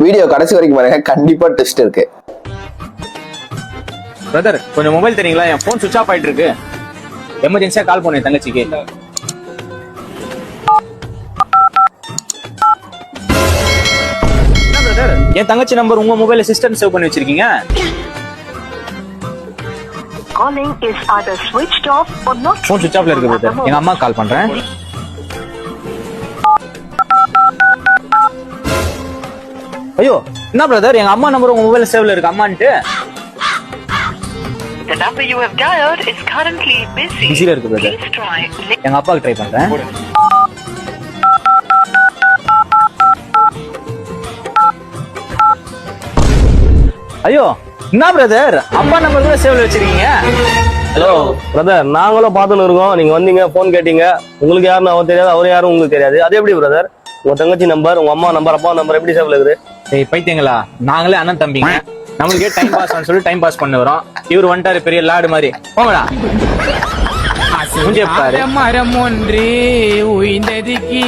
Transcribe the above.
Video கடைசி வரைக்கும் பாருங்க, கண்டிப்பா டெஸ்ட் இருக்கு. பிரதர் கொஞ்சம் மொபைல் தெரியுங்களா? என் போன் சுவிட்ச் ஆஃப் ஆயிட்டு இருக்கு. எமர்ஜென்சியா கால் பண்ணேன் தங்கச்சிக்கு. என்ன பிரதர், என் தங்கச்சி நம்பர் உங்க மொபைல்ல சிஸ்டம் சேவ் பண்ணி வச்சிருக்கீங்க? Calling is either switched off or not. Phone சுவிட்ச் ஆஃப்ல இருக்கு பிரதர். எங்க அம்மா கால் பண்றேன். ஐயோ என்ன பிரதர், எங்க அம்மா நம்பர் உங்க மொபைல்ல சேவ்ல இருக்கு அம்மான்ட்டு. The number you have dialed is currently busy. பிஸில இருக்கு பிரதர். Please try. எங்க அப்பாக்கு ட்ரை பண்றேன். ஐயோ என்ன பிரதர், அப்பா நம்பர் கூட சேவ்ல வச்சிருக்கீங்க? ஹலோ பிரதர், நாங்களும் பார்த்துன்னு இருக்கோம். நீங்க வந்தீங்க, போன் கேட்டீங்க. உங்களுக்கு யாருன்னு அவர் தெரியாது, அவர் யாரும் உங்களுக்கு தெரியாது. அது எப்படி பிரதர்? உங்க தங்கச்சி நம்பர், உங்க அம்மா நம்பர், அப்பா நம்பர் எப்படி சேவ்ல இருக்குது? ஏய் பைத்தியங்களா, நாங்களே அண்ணன் தம்பிங்க. நம்மளுக்கே டைம் பாஸ் ஆன்னு சொல்லி டைம் பாஸ் பண்ண வரோம். இவர் வந்துட்டாரு பெரிய லாடு மாதிரி. போங்கடா. மரம் ஒன்று உயிர்ந்ததுக்கு